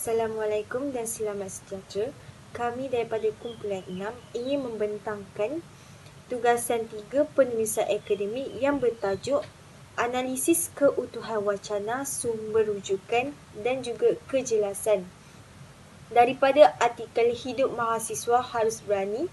Assalamualaikum dan selamat sejahtera. Kami daripada kumpulan 6 ingin membentangkan tugasan 3 penulisan akademik yang bertajuk Analisis Keutuhan Wacana, Sumber Rujukan dan juga Kejelasan daripada artikel Hidup Mahasiswa Harus Berani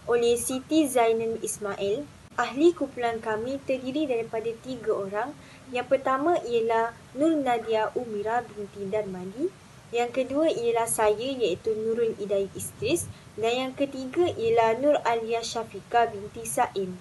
oleh Siti Zainal Ismail. Ahli kumpulan kami terdiri daripada 3 orang. Yang pertama ialah Nur Nadia Umira binti Darmadi. Yang kedua ialah saya iaitu Nurul Hidayat Idris. Dan yang ketiga ialah Nur Alia Syafiqah binti Saim.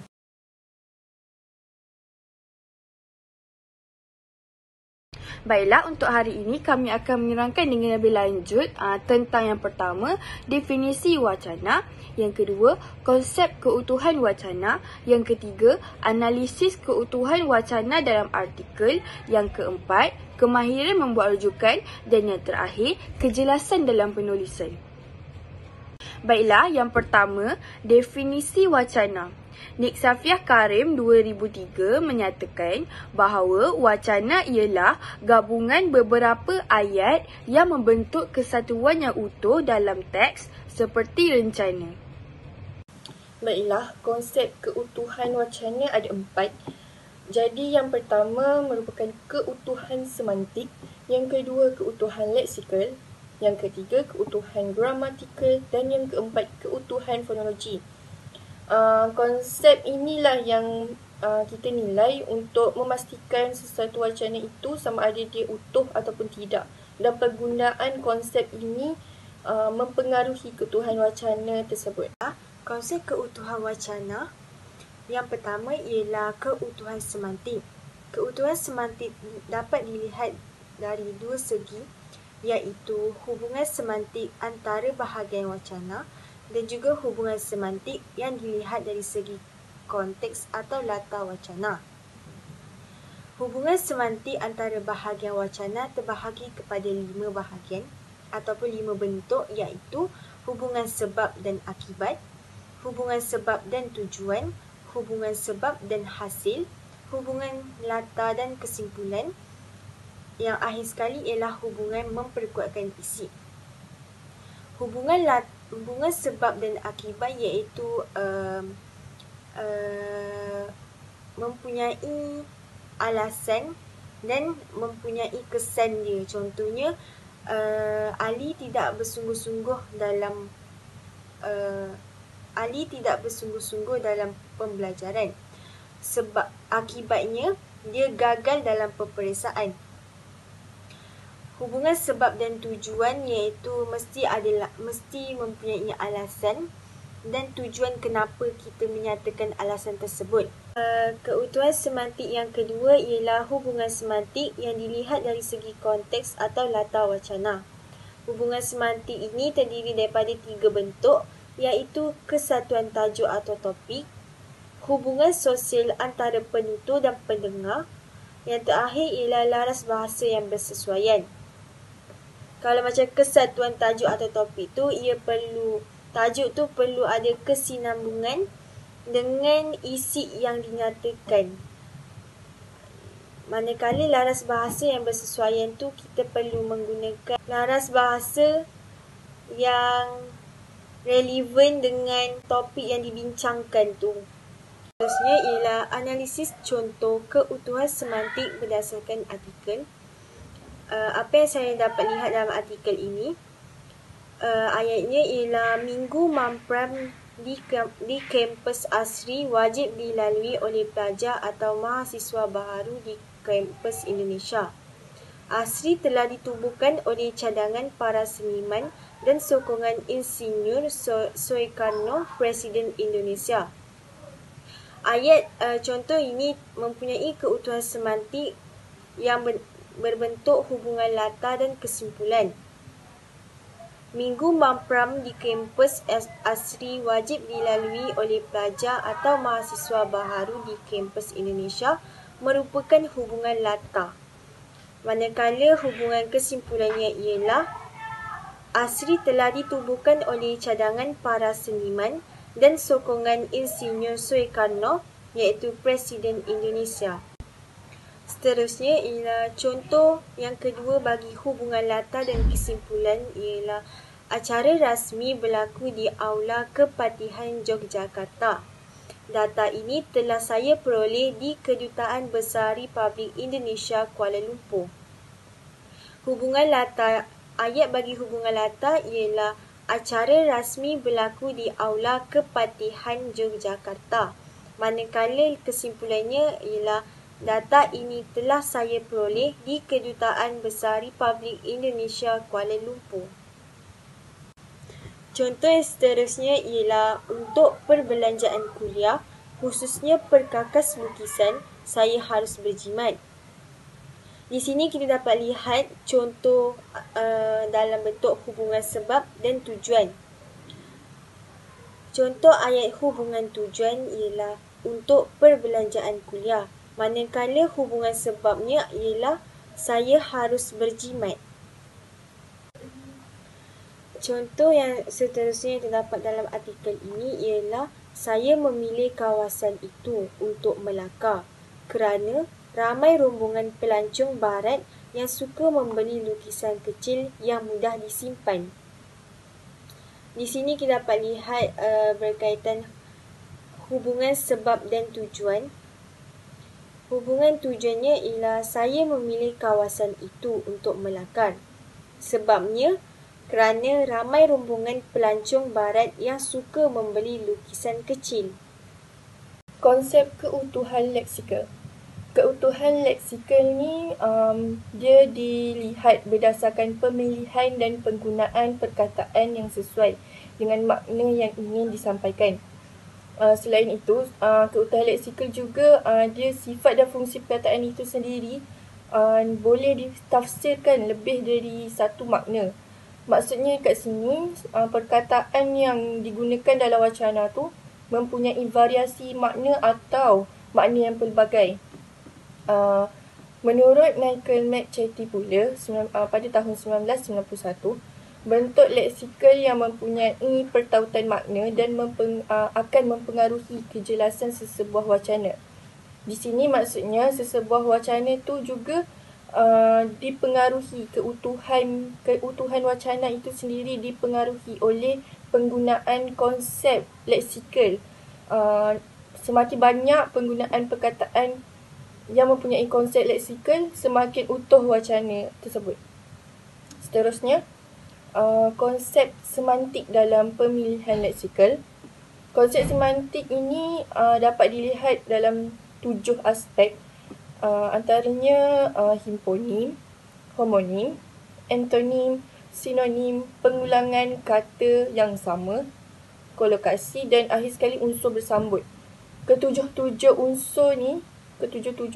Baiklah, untuk hari ini kami akan menerangkan dengan lebih lanjut tentang yang pertama, definisi wacana. Yang kedua, konsep keutuhan wacana. Yang ketiga, analisis keutuhan wacana dalam artikel. Yang keempat, kemahiran membuat rujukan. Dan yang terakhir, kejelasan dalam penulisan. Baiklah, yang pertama, definisi wacana. Nik Safiah Karim 2003 menyatakan bahawa wacana ialah gabungan beberapa ayat yang membentuk kesatuan yang utuh dalam teks seperti rencana. Baiklah, konsep keutuhan wacana ada 4. Jadi yang pertama merupakan keutuhan semantik, yang kedua keutuhan leksikal, yang ketiga keutuhan gramatikal dan yang keempat keutuhan fonologi. Konsep inilah yang kita nilai untuk memastikan sesuatu wacana itu sama ada dia utuh ataupun tidak. Dan penggunaan konsep ini mempengaruhi keutuhan wacana tersebut. Konsep keutuhan wacana yang pertama ialah keutuhan semantik. Keutuhan semantik dapat dilihat dari 2 segi, iaitu hubungan semantik antara bahagian wacana dan juga hubungan semantik yang dilihat dari segi konteks atau latar wacana. Hubungan semantik antara bahagian wacana terbahagi kepada 5 bahagian ataupun 5 bentuk, iaitu hubungan sebab dan akibat, hubungan sebab dan tujuan, hubungan sebab dan hasil, hubungan latar dan kesimpulan. Yang akhir sekali ialah hubungan memperkuatkan isi. Hubungan sebab dan akibat iaitu mempunyai alasan dan mempunyai kesan dia. Contohnya, Ali tidak bersungguh-sungguh dalam pembelajaran. Sebab akibatnya dia gagal dalam peperiksaan. Hubungan sebab dan tujuan iaitu mesti mempunyai alasan dan tujuan kenapa kita menyatakan alasan tersebut. Keutuhan semantik yang kedua ialah hubungan semantik yang dilihat dari segi konteks atau latar wacana. Hubungan semantik ini terdiri daripada 3 bentuk, iaitu kesatuan tajuk atau topik, hubungan sosial antara penutur dan pendengar, yang terakhir ialah laras bahasa yang bersesuaian. Kalau macam kesatuan tajuk atau topik tu, tajuk tu perlu ada kesinambungan dengan isi yang dinyatakan. Manakala laras bahasa yang bersesuaian tu, kita perlu menggunakan laras bahasa yang relevan dengan topik yang dibincangkan tu. Seterusnya ialah analisis contoh keutuhan semantik berdasarkan artikel. Apa yang saya dapat lihat dalam artikel ini, ayatnya ialah minggu mampram di kampus asri wajib dilalui oleh pelajar atau mahasiswa baharu di kampus Indonesia. Asri telah ditubuhkan oleh cadangan para seniman dan sokongan Insinyur Soekarno, Presiden Indonesia. Ayat contoh ini mempunyai keutuhan semantik yang berbentuk hubungan latar dan kesimpulan. Minggu mampram di kampus asri wajib dilalui oleh pelajar atau mahasiswa baharu di kampus Indonesia merupakan hubungan latar. Manakala hubungan kesimpulannya ialah asri telah ditubuhkan oleh cadangan para seniman dan sokongan Insinyur Soekarno, iaitu Presiden Indonesia. Seterusnya ialah contoh yang kedua bagi hubungan latar dan kesimpulan ialah acara rasmi berlaku di Aula Kepatihan Yogyakarta. Data ini telah saya peroleh di Kedutaan Besar Republik Indonesia Kuala Lumpur. Hubungan latar, ayat bagi hubungan latar ialah acara rasmi berlaku di Aula Kepatihan Yogyakarta. Manakala kesimpulannya ialah data ini telah saya peroleh di Kedutaan Besar Republik Indonesia Kuala Lumpur. Contoh yang seterusnya ialah untuk perbelanjaan kuliah, khususnya perkakas lukisan, saya harus berjimat. Di sini kita dapat lihat contoh dalam bentuk hubungan sebab dan tujuan. Contoh ayat hubungan tujuan ialah untuk perbelanjaan kuliah, manakala hubungan sebabnya ialah saya harus berjimat. Contoh yang seterusnya yang terdapat dalam artikel ini ialah saya memilih kawasan itu untuk melakar kerana ramai rombongan pelancong barat yang suka membeli lukisan kecil yang mudah disimpan. Di sini kita dapat lihat berkaitan hubungan sebab dan tujuan. Hubungan tujuannya ialah saya memilih kawasan itu untuk melakar. Sebabnya kerana ramai rombongan pelancong barat yang suka membeli lukisan kecil. Konsep keutuhan leksikal. Keutuhan leksikal ni dia dilihat berdasarkan pemilihan dan penggunaan perkataan yang sesuai dengan makna yang ingin disampaikan. Selain itu, keutuhan leksikal juga dia sifat dan fungsi perkataan itu sendiri boleh ditafsirkan lebih dari satu makna. Maksudnya kat sini, perkataan yang digunakan dalam wacana tu mempunyai variasi makna atau makna yang pelbagai. Menurut Michael McChatty pula, pada tahun 1991, bentuk leksikal yang mempunyai pertautan makna dan akan mempengaruhi kejelasan sesebuah wacana. Di sini maksudnya sesebuah wacana tu juga dipengaruhi keutuhan wacana itu sendiri dipengaruhi oleh penggunaan konsep leksikal. Semakin banyak penggunaan perkataan yang mempunyai konsep leksikal, semakin utuh wacana tersebut. Seterusnya, konsep semantik dalam pemilihan leksikal. Konsep semantik ini dapat dilihat dalam 7 aspek. Antaranya himponim, homonim, antonim, sinonim, pengulangan kata yang sama, kolokasi dan akhir sekali unsur bersambut. Ketujuh-tujuh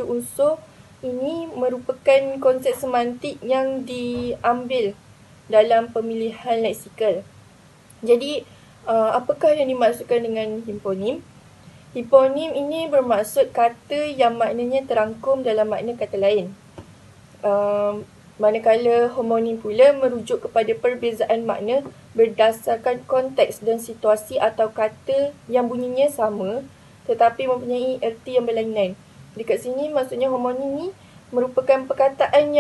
unsur ini merupakan konsep semantik yang diambil dalam pemilihan leksikal. Jadi, apakah yang dimaksudkan dengan himponim? Hiponim ini bermaksud kata yang maknanya terangkum dalam makna kata lain. Manakala homonim pula merujuk kepada perbezaan makna berdasarkan konteks dan situasi atau kata yang bunyinya sama tetapi mempunyai erti yang berlainan. Dekat sini maksudnya homonim ni merupakan perkataan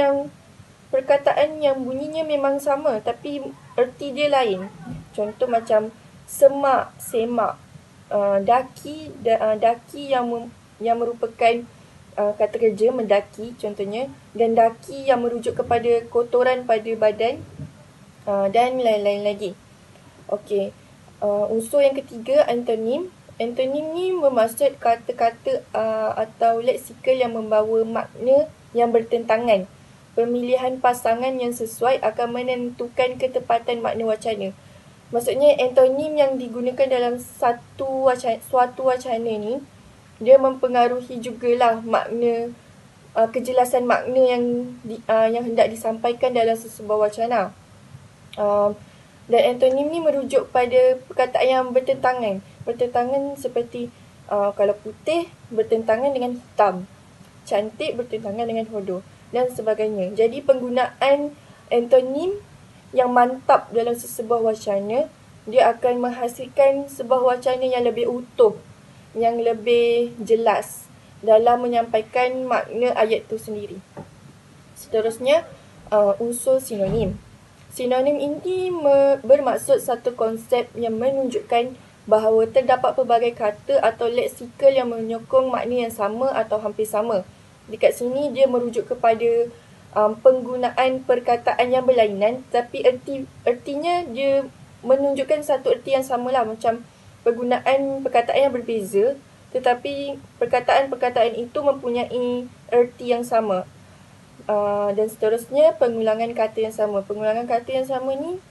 yang bunyinya memang sama tapi erti dia lain. Contoh macam semak, semak. Daki yang merupakan kata kerja mendaki contohnya, dan daki yang merujuk kepada kotoran pada badan dan lain-lain lagi. Okey. Unsur yang ketiga, antonim. Antonim ni bermaksud kata-kata atau leksikal yang membawa makna yang bertentangan. Pemilihan pasangan yang sesuai akan menentukan ketepatan makna wacana. Maksudnya antonim yang digunakan dalam suatu wacana ni, dia mempengaruhi jugalah makna, kejelasan makna yang hendak disampaikan dalam sesebuah wacana. Dan antonim ni merujuk pada perkataan yang bertentangan. Bertentangan seperti kalau putih bertentangan dengan hitam, cantik bertentangan dengan hodoh dan sebagainya. Jadi penggunaan antonim yang mantap dalam sesebuah wacana, dia akan menghasilkan sebuah wacana yang lebih utuh, yang lebih jelas dalam menyampaikan makna ayat itu sendiri. Seterusnya, unsur sinonim. Sinonim ini bermaksud satu konsep yang menunjukkan bahawa terdapat pelbagai kata atau leksikal yang menyokong makna yang sama atau hampir sama. Dekat sini dia merujuk kepada penggunaan perkataan yang berlainan, tapi ertinya dia menunjukkan satu erti yang samalah, macam penggunaan perkataan yang berbeza, tetapi perkataan-perkataan itu mempunyai erti yang sama. Dan seterusnya, pengulangan kata yang sama. Pengulangan kata yang sama ni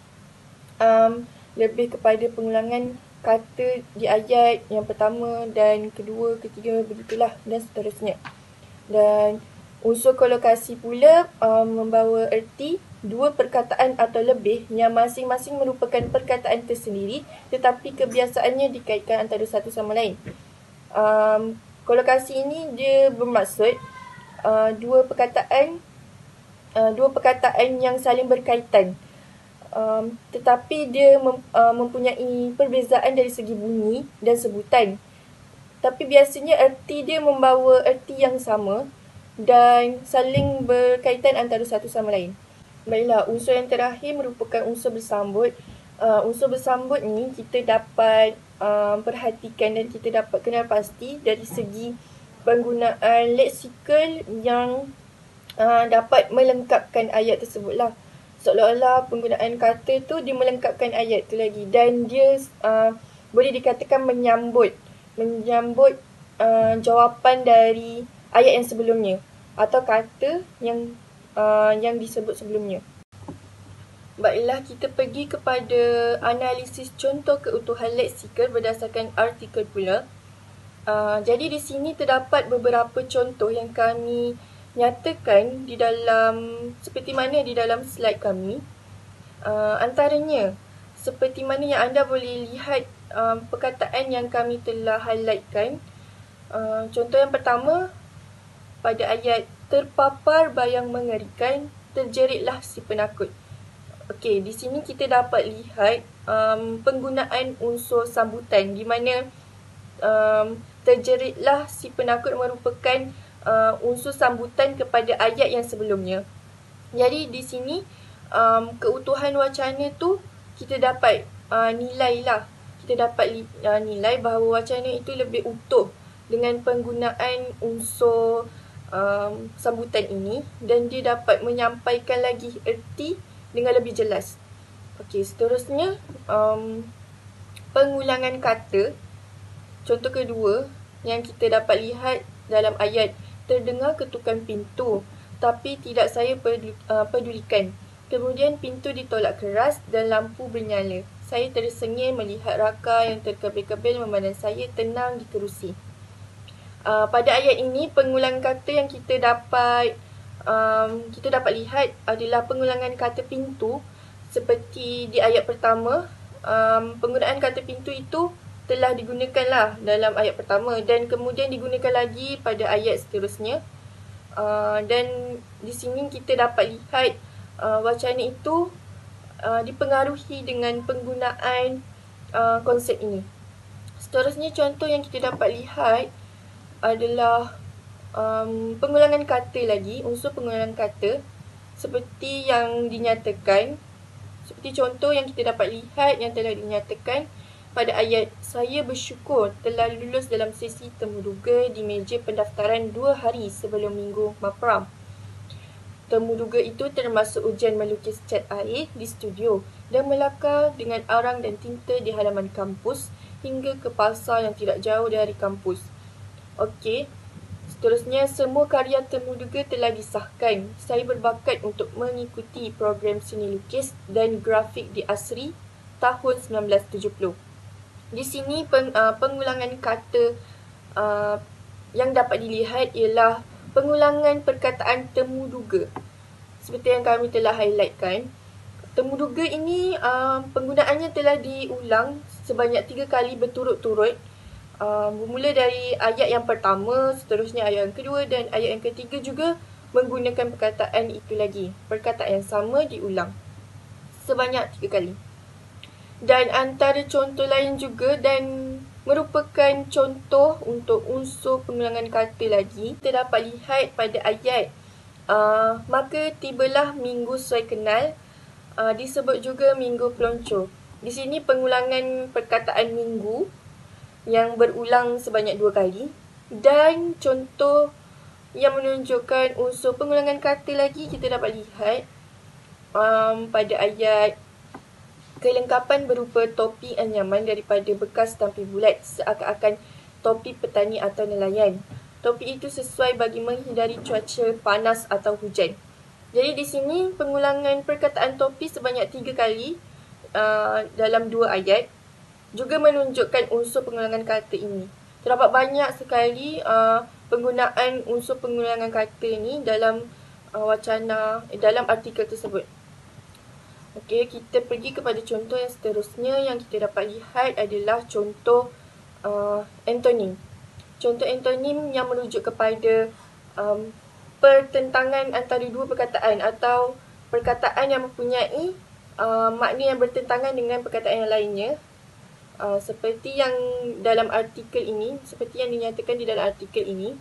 lebih kepada pengulangan kata di ayat yang pertama dan kedua, ketiga, begitulah, dan seterusnya. Dan unsur kolokasi pula membawa erti dua perkataan atau lebih yang masing-masing merupakan perkataan tersendiri, tetapi kebiasaannya dikaitkan antara satu sama lain. Kolokasi ini dia bermaksud dua perkataan yang saling berkaitan, tetapi dia mempunyai perbezaan dari segi bunyi dan sebutan. Tapi biasanya erti dia membawa erti yang sama dan saling berkaitan antara satu sama lain. Baiklah, unsur yang terakhir merupakan unsur bersambut. Unsur bersambut ni kita dapat perhatikan dan kita dapat kenal pasti dari segi penggunaan leksikal yang dapat melengkapkan ayat tersebutlah. Seolah-olah penggunaan kata tu dia melengkapkan ayat tu lagi, dan dia boleh dikatakan menyambut jawapan dari ayat yang sebelumnya atau kata yang disebut sebelumnya. Baiklah, kita pergi kepada analisis contoh keutuhan leksikal berdasarkan artikel pula. Jadi di sini terdapat beberapa contoh yang kami nyatakan di dalam, seperti mana di dalam slide kami. Antaranya, seperti mana yang anda boleh lihat perkataan yang kami telah highlightkan. Contoh yang pertama, pada ayat terpapar bayang mengerikan, terjeritlah si penakut. Okey, di sini kita dapat lihat penggunaan unsur sambutan, di mana terjeritlah si penakut merupakan unsur sambutan kepada ayat yang sebelumnya. Jadi di sini keutuhan wacana tu kita dapat nilai bahawa wacana itu lebih utuh dengan penggunaan unsur sambutan ini, dan dia dapat menyampaikan lagi erti dengan lebih jelas. Okey, seterusnya pengulangan kata. Contoh kedua yang kita dapat lihat dalam ayat, terdengar ketukan pintu tapi tidak saya pedulikan. Kemudian pintu ditolak keras dan lampu bernyala. Saya tersengih melihat raka yang terkebil-kebil memandang saya tenang di kerusi. Pada ayat ini, pengulangan kata yang kita dapat lihat adalah pengulangan kata pintu. Seperti di ayat pertama, penggunaan kata pintu itu telah digunakanlah dalam ayat pertama dan kemudian digunakan lagi pada ayat seterusnya. Dan di sini kita dapat lihat wacana itu dipengaruhi dengan penggunaan konsep ini. Seterusnya, contoh yang kita dapat lihat adalah pengulangan kata lagi, unsur pengulangan kata seperti yang dinyatakan. Seperti contoh yang kita dapat lihat yang telah dinyatakan pada ayat, saya bersyukur telah lulus dalam sesi temuduga di meja pendaftaran 2 hari sebelum minggu Mapram. Temuduga itu termasuk ujian melukis cat air di studio dan melakar dengan arang dan tinta di halaman kampus hingga ke pasar yang tidak jauh dari kampus. Okey, seterusnya, semua karya temuduga telah disahkan. Saya berbakat untuk mengikuti program seni lukis dan grafik di ASRI tahun 1970. Di sini pengulangan kata yang dapat dilihat ialah pengulangan perkataan temuduga. Seperti yang kami telah highlightkan, temuduga ini penggunaannya telah diulang sebanyak 3 kali berturut-turut. Bermula dari ayat yang pertama, seterusnya ayat yang kedua dan ayat yang ketiga juga menggunakan perkataan itu lagi. Perkataan yang sama diulang sebanyak 3 kali. Dan antara contoh lain juga dan merupakan contoh untuk unsur pengulangan kata lagi. Kita dapat lihat pada ayat maka tibalah minggu sesuai kenal, disebut juga minggu peloncor. Di sini pengulangan perkataan minggu yang berulang sebanyak 2 kali, dan contoh yang menunjukkan unsur pengulangan kata lagi kita dapat lihat pada ayat kelengkapan berupa topi anyaman daripada bekas tampil bulat seakan-akan topi petani atau nelayan. Topi itu sesuai bagi menghindari cuaca panas atau hujan. Jadi di sini pengulangan perkataan topi sebanyak 3 kali dalam 2 ayat juga menunjukkan unsur pengulangan kata ini. Terdapat banyak sekali penggunaan unsur pengulangan kata ini dalam wacana, dalam artikel tersebut. Okey, kita pergi kepada contoh yang seterusnya. Yang kita dapat lihat adalah contoh antonim. Contoh antonim yang merujuk kepada pertentangan antara dua perkataan atau perkataan yang mempunyai makna yang bertentangan dengan perkataan yang lainnya. Seperti yang dalam artikel ini, seperti yang dinyatakan di dalam artikel ini.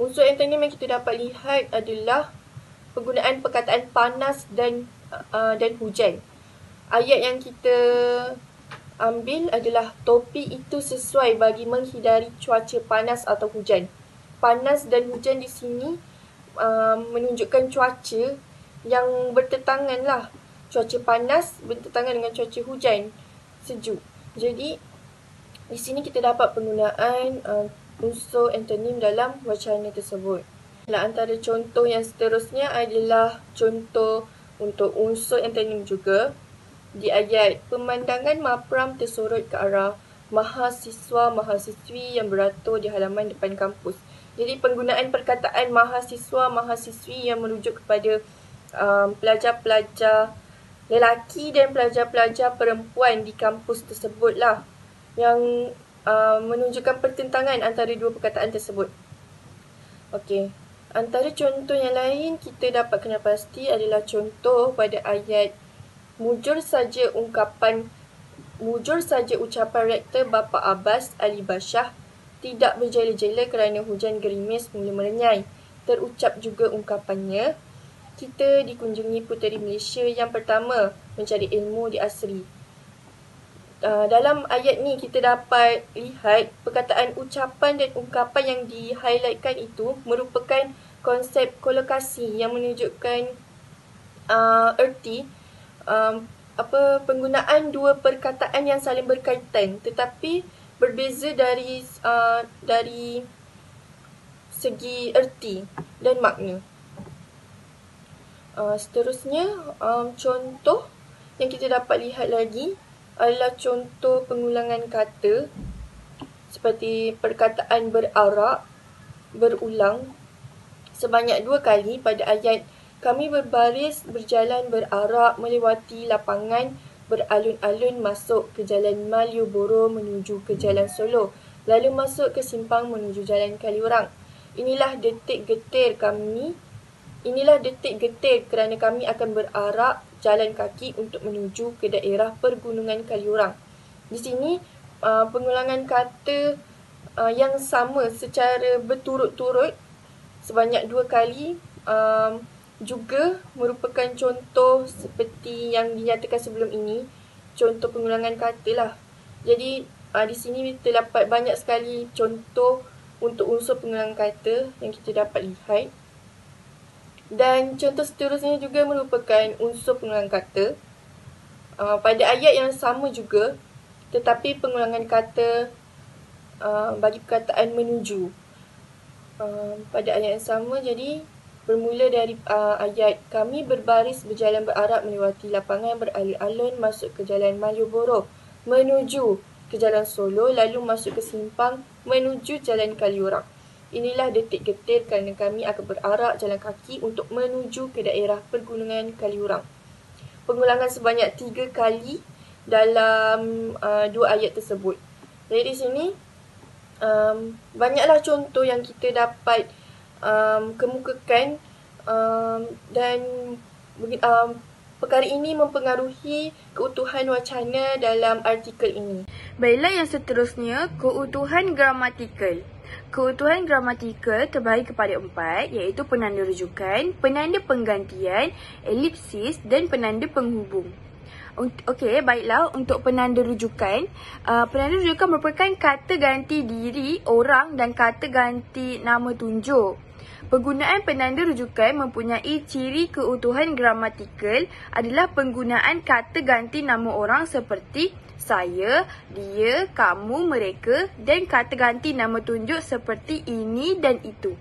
Unsur antonim yang kita dapat lihat adalah penggunaan perkataan panas dan hujan. Ayat yang kita ambil adalah topi itu sesuai bagi menghindari cuaca panas atau hujan. Panas dan hujan di sini menunjukkan cuaca yang bertentangan lah. Cuaca panas bertentangan dengan cuaca hujan sejuk. Jadi di sini kita dapat penggunaan unsur antonim dalam wacana tersebut. Antara contoh yang seterusnya adalah contoh untuk unsur antonim juga. Di ayat, pemandangan mapram tersorot ke arah mahasiswa-mahasiswi yang beratur di halaman depan kampus. Jadi penggunaan perkataan mahasiswa-mahasiswi yang merujuk kepada pelajar-pelajar lelaki dan pelajar-pelajar perempuan di kampus tersebutlah yang menunjukkan pertentangan antara dua perkataan tersebut. Okey. Antara contoh yang lain kita dapat kena pasti adalah contoh pada ayat mujur saja ucapan Rektor Bapa Abbas Ali Bashar tidak berjela-jela kerana hujan gerimis mula merenyai. Terucap juga ungkapannya, kita dikunjungi puteri Malaysia yang pertama mencari ilmu di Asri. Dalam ayat ni kita dapat lihat perkataan ucapan dan ungkapan yang di-highlightkan itu merupakan konsep kolokasi yang menunjukkan erti penggunaan dua perkataan yang saling berkaitan tetapi berbeza dari segi erti dan makna. Seterusnya contoh yang kita dapat lihat lagi adalah contoh pengulangan kata seperti perkataan berarak berulang sebanyak 2 kali pada ayat kami berbaris berjalan berarak melewati lapangan beralun-alun masuk ke jalan Malioboro menuju ke jalan Solo lalu masuk ke simpang menuju jalan Kaliurang. Inilah detik getir kerana kami akan berarak jalan kaki untuk menuju ke daerah pergunungan Kaliurang. Di sini pengulangan kata yang sama secara berturut-turut sebanyak 2 kali juga merupakan contoh seperti yang dinyatakan sebelum ini, contoh pengulangan kata lah. Jadi di sini terdapat banyak sekali contoh untuk unsur pengulangan kata yang kita dapat lihat. Dan contoh seterusnya juga merupakan unsur pengulangan kata pada ayat yang sama juga, tetapi pengulangan kata bagi perkataan menuju pada ayat yang sama. Jadi bermula dari ayat kami berbaris berjalan berarak melewati lapangan beralun-alun masuk ke jalan Malioboro menuju ke jalan Solo lalu masuk ke simpang menuju jalan Kaliurang. Inilah detik getir kerana kami akan berarak jalan kaki untuk menuju ke daerah pergunungan Kaliurang. Pengulangan sebanyak 3 kali dalam 2 ayat tersebut. Jadi di sini banyaklah contoh yang kita dapat kemukakan dan perkara ini mempengaruhi keutuhan wacana dalam artikel ini. Baiklah, yang seterusnya, keutuhan gramatikal. Keutuhan gramatikal terbahagi kepada 4, iaitu penanda rujukan, penanda penggantian, elipsis dan penanda penghubung. Okey, baiklah, untuk penanda rujukan. Penanda rujukan merupakan kata ganti diri orang dan kata ganti nama tunjuk. Penggunaan penanda rujukan mempunyai ciri keutuhan gramatikal adalah penggunaan kata ganti nama orang seperti saya, dia, kamu, mereka dan kata ganti nama tunjuk seperti ini dan itu.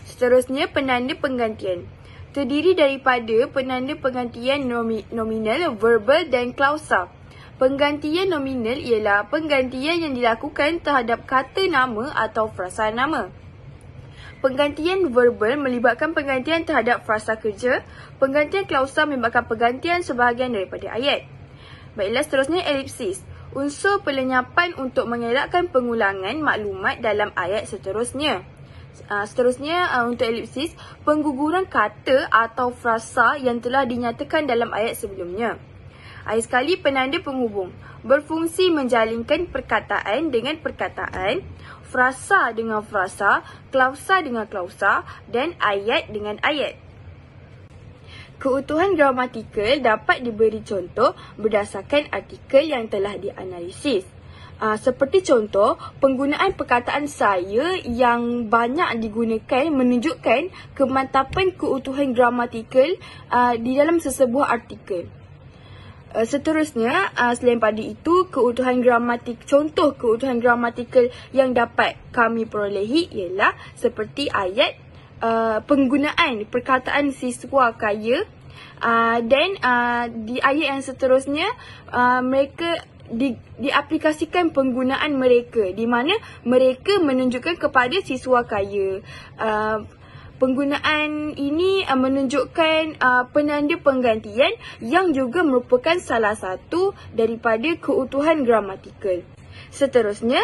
Seterusnya, penanda penggantian. Terdiri daripada penanda penggantian nominal, verbal dan klausa. Penggantian nominal ialah penggantian yang dilakukan terhadap kata nama atau frasa nama. Penggantian verbal melibatkan penggantian terhadap frasa kerja. Penggantian klausa melibatkan penggantian sebahagian daripada ayat. Baiklah, seterusnya elipsis. Unsur pelenyapan untuk mengelakkan pengulangan maklumat dalam ayat seterusnya. Seterusnya, untuk elipsis, pengguguran kata atau frasa yang telah dinyatakan dalam ayat sebelumnya. Akhir sekali, penanda penghubung. Berfungsi menjalinkan perkataan dengan perkataan, frasa dengan frasa, klausa dengan klausa dan ayat dengan ayat. Keutuhan gramatikal dapat diberi contoh berdasarkan artikel yang telah dianalisis. Seperti contoh, penggunaan perkataan saya yang banyak digunakan menunjukkan kemantapan keutuhan gramatikal di dalam sesebuah artikel. Seterusnya, selain pada itu, contoh keutuhan gramatikal yang dapat kami perolehi ialah seperti ayat penggunaan perkataan siswa kaya dan di ayat yang seterusnya mereka diaplikasikan penggunaan mereka di mana mereka menunjukkan kepada siswa kaya. Penggunaan ini menunjukkan penanda penggantian yang juga merupakan salah satu daripada keutuhan gramatikal. Seterusnya,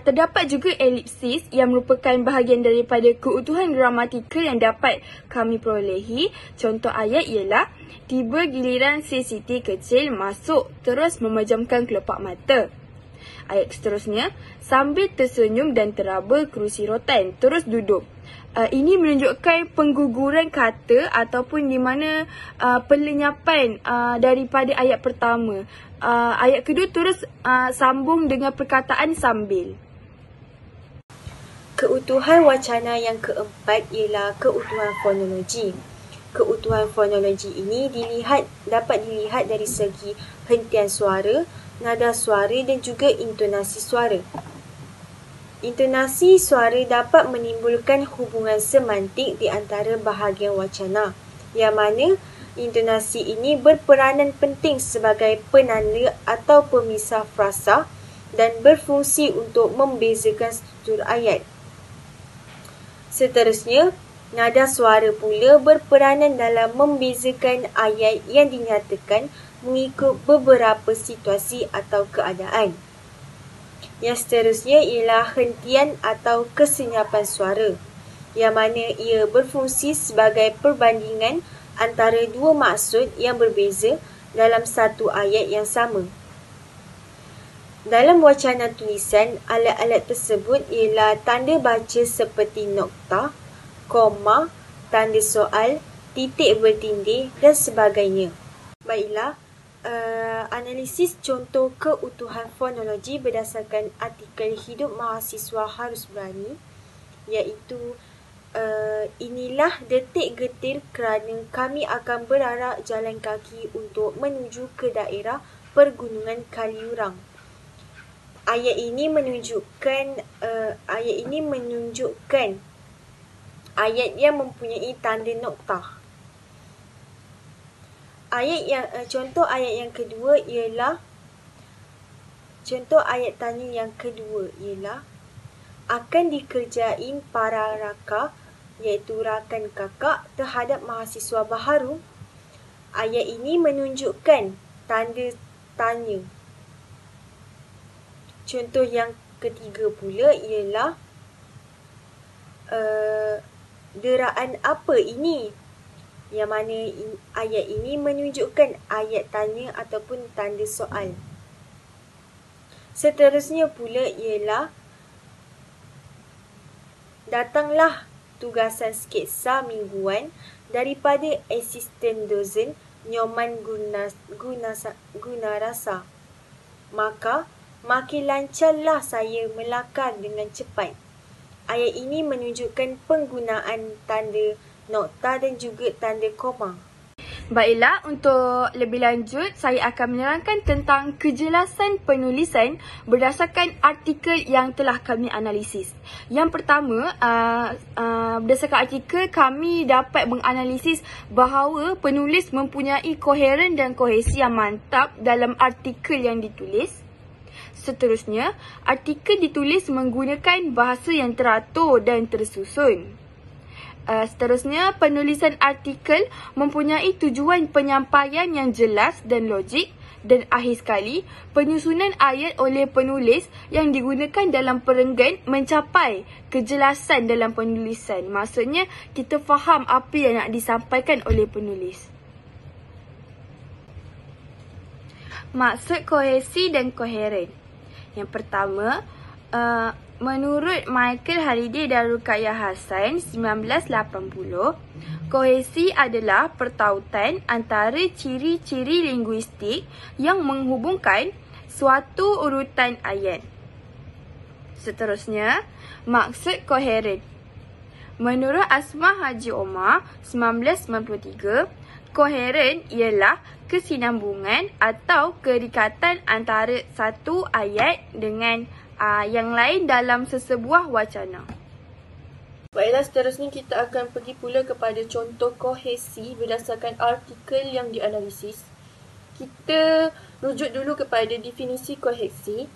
terdapat juga elipsis yang merupakan bahagian daripada keutuhan gramatikal yang dapat kami perolehi. Contoh ayat ialah, tiba giliran si Siti kecil masuk terus memejamkan kelopak mata. Ayat seterusnya, sambil tersenyum dan teraba kerusi rotan, terus duduk. Ini menunjukkan pengguguran kata ataupun di mana pelenyapan daripada ayat pertama. Ayat kedua terus sambung dengan perkataan sambil. Keutuhan wacana yang keempat ialah keutuhan fonologi. Keutuhan fonologi ini dapat dilihat dari segi hentian suara, nada suara dan juga intonasi suara. Intonasi suara dapat menimbulkan hubungan semantik di antara bahagian wacana, yang mana intonasi ini berperanan penting sebagai penanda atau pemisah frasa dan berfungsi untuk membezakan struktur ayat. Seterusnya, nada suara pula berperanan dalam membezakan ayat yang dinyatakan mengikut beberapa situasi atau keadaan. Yang seterusnya ialah hentian atau kesenyapan suara, yang mana ia berfungsi sebagai perbandingan antara dua maksud yang berbeza dalam satu ayat yang sama. Dalam wacana tulisan, alat-alat tersebut ialah tanda baca seperti nokta, koma, tanda soal, titik bertindih dan sebagainya. Baiklah, analisis contoh keutuhan fonologi berdasarkan artikel Hidup Mahasiswa Harus Berani, iaitu inilah detik getir kerana kami akan berarak jalan kaki untuk menuju ke daerah pergunungan Kaliurang. Ayat ini menunjukkan ayat yang mempunyai tanda noktah. Contoh ayat tanya yang kedua ialah akan dikerjain para raka, iaitu rakan kakak terhadap mahasiswa baharu. Ayat ini menunjukkan tanda tanya. Contoh yang ketiga pula ialah deraan apa ini, yang mana ayat ini menunjukkan ayat tanya ataupun tanda soal. Seterusnya pula ialah datanglah tugasan sketsa mingguan daripada asisten dosen Nyoman Gunarasa. Maka, makin lancarlah saya melakar dengan cepat. Ayat ini menunjukkan penggunaan tanda nokta dan juga tanda koma. Baiklah, untuk lebih lanjut, saya akan menerangkan tentang kejelasan penulisan berdasarkan artikel yang telah kami analisis. Yang pertama, berdasarkan artikel, kami dapat menganalisis bahawa penulis mempunyai koheren dan kohesi yang mantap dalam artikel yang ditulis. Seterusnya, artikel ditulis menggunakan bahasa yang teratur dan tersusun. Seterusnya, penulisan artikel mempunyai tujuan penyampaian yang jelas dan logik. Dan akhir sekali, penyusunan ayat oleh penulis yang digunakan dalam perenggan mencapai kejelasan dalam penulisan. Maksudnya, kita faham apa yang nak disampaikan oleh penulis. Maksud kohesi dan koheren. Yang pertama, menurut Michael Halliday dan Ruqayyah Hassan 1980, kohesi adalah pertautan antara ciri-ciri linguistik yang menghubungkan suatu urutan ayat. Seterusnya, maksud koheren. Menurut Asma Haji Omar 1993, koheren ialah kesinambungan atau keikatan antara satu ayat dengan yang lain dalam sesebuah wacana. Baiklah, seterusnya kita akan pergi pula kepada contoh kohesi berdasarkan artikel yang dianalisis. Kita rujuk dulu kepada definisi kohesi.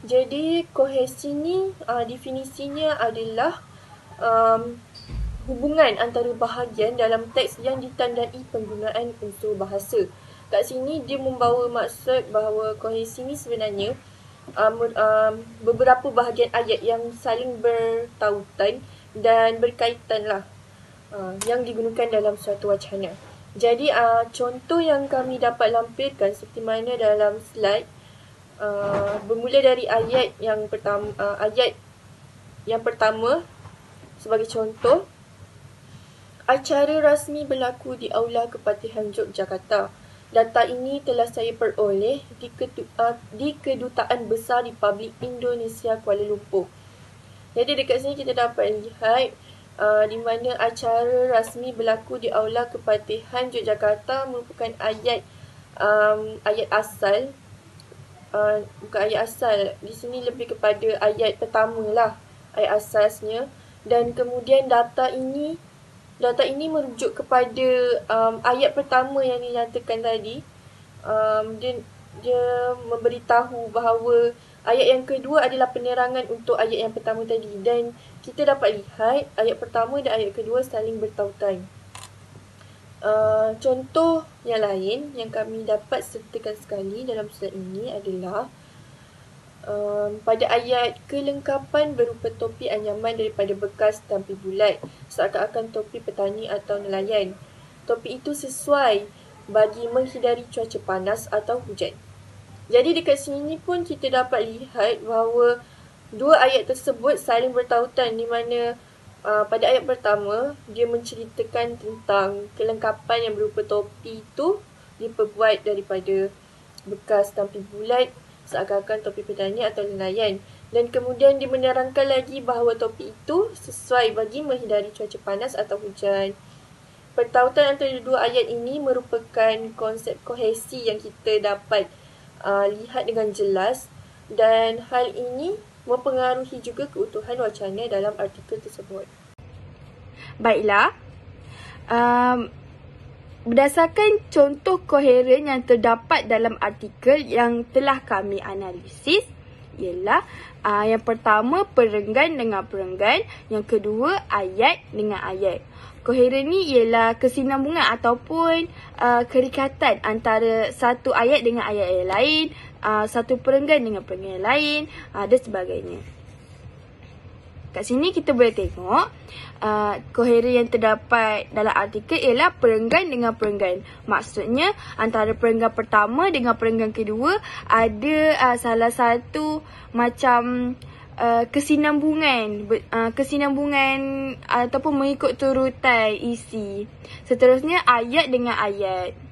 Jadi, kohesi ni definisinya adalah hubungan antara bahagian dalam teks yang ditandai penggunaan unsur bahasa. Kat sini dia membawa maksud bahawa kohesi ni sebenarnya beberapa bahagian ayat yang saling bertautan dan berkaitan lah yang digunakan dalam suatu wacana. Jadi contoh yang kami dapat lampirkan seperti mana dalam slide, bermula dari ayat yang pertama sebagai contoh, acara rasmi berlaku di Aula Kepatihan Yogyakarta. Data ini telah saya peroleh di Kedutaan Besar Republik Indonesia Kuala Lumpur. Jadi dekat sini kita dapat lihat di mana acara rasmi berlaku di Aula Kepatihan Yogyakarta merupakan ayat asal. Bukan ayat asal, di sini lebih kepada ayat pertama lah, ayat asasnya. Dan kemudian data ini merujuk kepada ayat pertama yang dinyatakan tadi. Dia memberitahu bahawa ayat yang kedua adalah penerangan untuk ayat yang pertama tadi. Dan kita dapat lihat ayat pertama dan ayat kedua saling bertautan. Contoh yang lain yang kami dapat sertakan sekali dalam slide ini adalah pada ayat kelengkapan berupa topi anyaman daripada bekas tampi bulat, seakan-akan topi petani atau nelayan. Topi itu sesuai bagi menghindari cuaca panas atau hujan. Jadi dekat sini pun kita dapat lihat bahawa dua ayat tersebut saling bertautan, di mana pada ayat pertama dia menceritakan tentang kelengkapan yang berupa topi itu diperbuat daripada bekas tampi bulat, seakan-akan topi petani atau nelayan. Dan kemudian dia menerangkan lagi bahawa topi itu sesuai bagi menghindari cuaca panas atau hujan. Pertautan antara dua ayat ini merupakan konsep kohesi yang kita dapat lihat dengan jelas, dan hal ini mempengaruhi juga keutuhan wacana dalam artikel tersebut. Baiklah, berdasarkan contoh koheren yang terdapat dalam artikel yang telah kami analisis ialah yang pertama perenggan dengan perenggan, yang kedua ayat dengan ayat. Koheren ni ialah kesinambungan ataupun keikatan antara satu ayat dengan ayat yang lain, satu perenggan dengan perenggan yang lain dan sebagainya. Kat sini kita boleh tengok koheren yang terdapat dalam artikel ialah perenggan dengan perenggan. Maksudnya antara perenggan pertama dengan perenggan kedua ada salah satu macam kesinambungan ataupun mengikut turutan isi. Seterusnya ayat dengan ayat.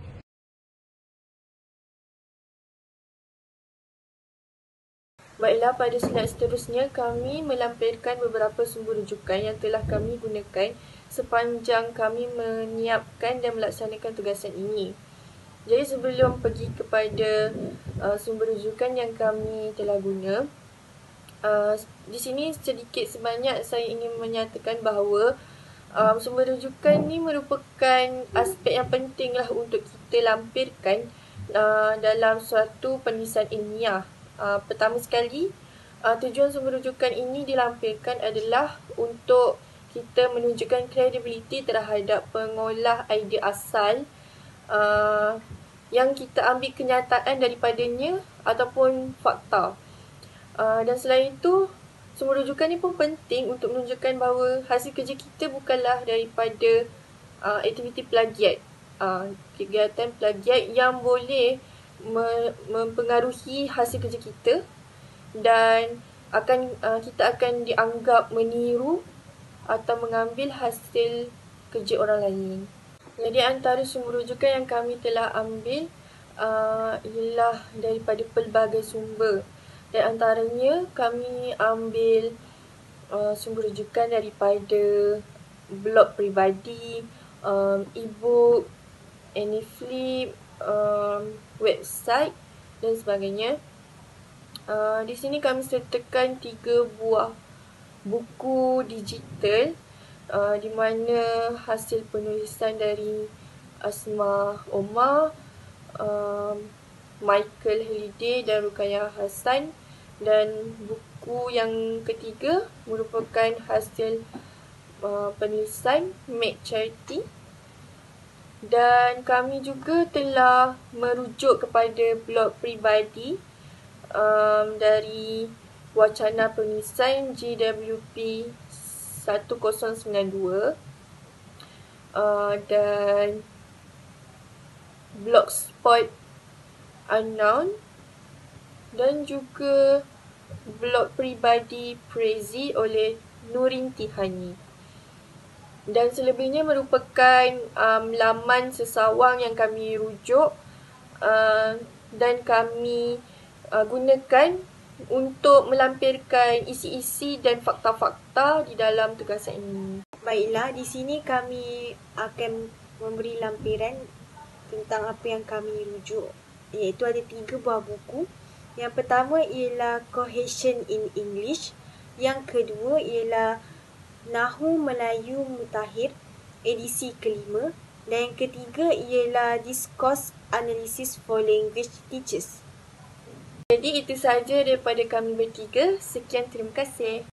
Baiklah, pada slide seterusnya kami melampirkan beberapa sumber rujukan yang telah kami gunakan sepanjang kami menyiapkan dan melaksanakan tugasan ini. Jadi sebelum pergi kepada sumber rujukan yang kami telah guna, di sini sedikit sebanyak saya ingin menyatakan bahawa sumber rujukan ni merupakan aspek yang penting lah untuk kita lampirkan dalam suatu penulisan ilmiah. Pertama sekali, tujuan sumber rujukan ini dilampirkan adalah untuk kita menunjukkan kredibiliti terhadap pengolah idea asal yang kita ambil kenyataan daripadanya ataupun fakta. Dan selain itu, sumber rujukan ni pun penting untuk menunjukkan bahawa hasil kerja kita bukanlah daripada aktiviti plagiat. Kegiatan plagiat yang boleh mempengaruhi hasil kerja kita dan kita akan dianggap meniru atau mengambil hasil kerja orang lain. Jadi antara sumber rujukan yang kami telah ambil ialah daripada pelbagai sumber. Dan antaranya kami ambil sumber rujukan daripada blog peribadi, e-book, Anyflip, website dan sebagainya. Di sini kami sertakan 3 buah buku digital di mana hasil penulisan dari Asma Omar, Michael Halliday dan Rukayah Hassan, dan buku yang ketiga merupakan hasil penulisan Meg Charity. Dan kami juga telah merujuk kepada blog peribadi dari Wacana Penulisan GWP 1092 dan Blogspot Unknown dan juga blog peribadi Prezi oleh Nurin Tihani. Dan selebihnya merupakan laman sesawang yang kami rujuk dan kami gunakan untuk melampirkan isi-isi dan fakta-fakta di dalam tugasan ini. Baiklah, di sini kami akan memberi lampiran tentang apa yang kami rujuk, iaitu ada 3 buah buku. Yang pertama ialah Cohesion in English, yang kedua ialah Nahu Melayu Mutakhir, edisi kelima, dan yang ketiga ialah Discourse Analysis for Language Teachers. Jadi itu sahaja daripada kami bertiga. Sekian, terima kasih.